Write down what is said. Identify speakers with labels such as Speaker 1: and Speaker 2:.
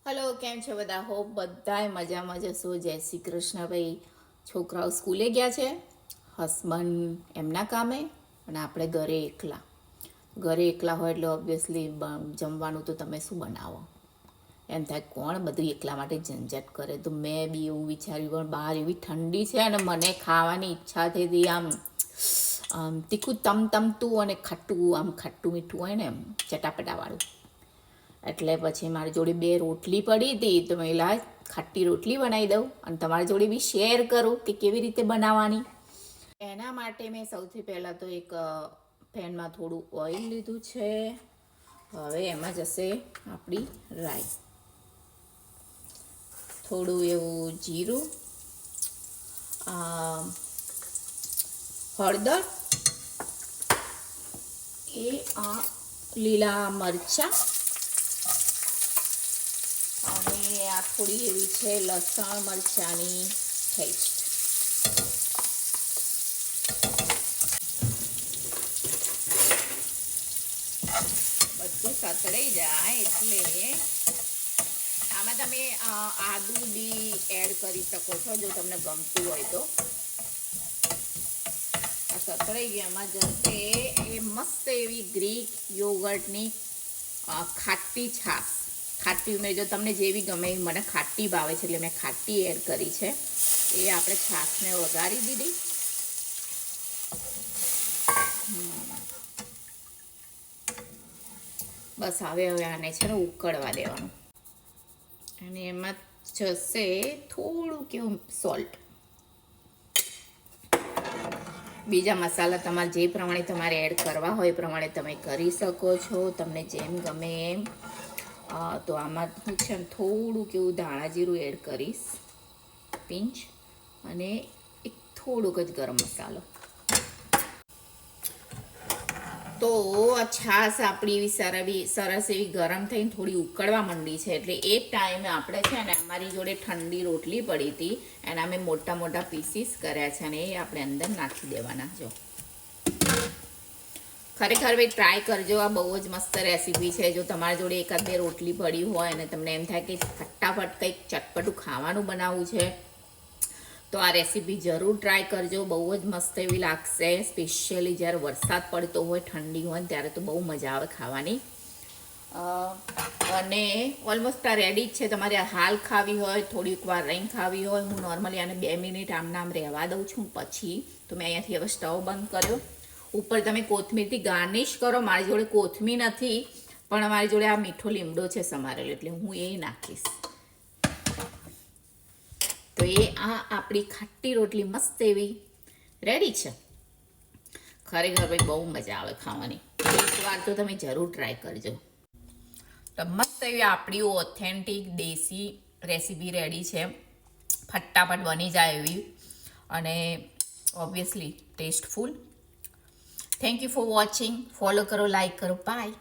Speaker 1: Hello, કેમ છો બધા? હોપ બધાય મજામાં જશો. જય શ્રી કૃષ્ણ ભાઈ. છોકરાઓ સ્કૂલે ગયા છે, હસબન્ડ એમના કામે, અને આપણે ઘરે એકલા હોય એટલે ઓબ્વિયસલી જમવાનું તો તમે શું બનાવો એમ થાય. કોણ બધું એકલા માટે ઝંઝટ કરે? તો મેં બી એવું વિચાર્યું, પણ બહાર એવી ઠંડી છે અને મને ખાવાની ઈચ્છા થઈ હતી. આમ તીખું તમતું અને ખાટું મીઠું હોય ને, એમ ચટાપટાવાળું. એટલે પછી મારી જોડે 2 રોટલી પડી હતી, તો મેં ખાટી રોટલી બનાવી દઉં અને તમારી જોડે બી શેર કરું કે કેવી રીતે બનાવવાની. એના માટે મેં સૌથી પહેલાં તો એક પેનમાં થોડું ઓઇલ લીધું છે. હવે એમાં જશે આપણી રાઈ, થોડું એવું જીરું, હળદર, લીલા મરચાં, અને આ થોડી એવી છે લસણ મરચાંની પેસ્ટ. બધું સતળાઈ જાય એટલે આમાં તમે આદુ બી એડ કરી શકો છો જો તમને ગમતું હોય તો. આ સતળાઈ ગયામાં જશે એ મસ્ત એવી ગ્રીક યોગર્ટની ખાટી છાશ. ખાટી મેં જો તમને જેવી ગમે એવી, મને ખાટી ભાવે છે એટલે મેં ખાટી એડ કરી છે. એ આપણે છાશને વઘારી દીધી. બસ હવે આને છે ને ઉકળવા દેવાનું. અને એમાં જશે થોડું કેવું સોલ્ટ. બીજા મસાલા તમારે જે પ્રમાણે તમારે એડ કરવા હોય એ પ્રમાણે તમે કરી શકો છો, તમને જેમ ગમે એમ. તો આમાં હું છે ને થોડું કેવું ધાણા જીરું એડ કરીશ, પિંચ, અને એક થોડુંક જ ગરમ મસાલો. તો આ છાશ આપણી એવી સરસ એવી ગરમ થઈને થોડી ઉકળવા માંડી છે. એટલે એ ટાઈમે આપણે છે ને, અમારી જોડે ઠંડી રોટલી પડી હતી, એના મેં મોટા પીસીસ કર્યા છે અને એ આપણે અંદર નાખી દેવાના. જો ખરેખર ભાઈ ટ્રાય કરજો, આ બહુ જ મસ્ત રેસીપી છે. જો તમારી જોડે 1-2 રોટલી પડી હોય અને તમને એમ થાય કે ફટાફટ કંઈક ચટપટું ખાવાનું બનાવવું છે, તો આ રેસીપી જરૂર ટ્રાય કરજો. બહુ જ મસ્ત એવી લાગશે. સ્પેશિયલી જ્યારે વરસાદ પડતો હોય, ઠંડી હોય ત્યારે તો બહુ મજા આવે ખાવાની. અને ઓલમોસ્ટ આ રેડી જ છે. તમારે હાલ ખાવી હોય, થોડીક વાર રહીને ખાવી હોય, હું નોર્મલી આને 2 મિનિટ આમ રહેવા દઉં છું. પછી તો મેં અહીંયાથી હવે સ્ટવ બંધ કર્યો. ઉપર તમે કોથમીરથી ગાર્નિશ કરો. મારી જોડે કોથમીર નથી, પણ મારી જોડે આ મીઠો લીમડો છે સમારેલો, એટલે હું એ નાખીશ. તો એ આપણી ખાટી રોટલી મસ્ત એવી રેડી છે. ખરેખર ભાઈ બહુ મજા આવે ખાવાની. એકવાર તો તમે જરૂર ટ્રાય કરજો. તો મસ્ત એવી આપણી ઓથેન્ટિક દેશી રેસીપી રેડી છે. ફટાફટ બની જાય એવી, અને obviously tasteful. Thank you for watching. Follow કરો, લાઈક કરો. બાય.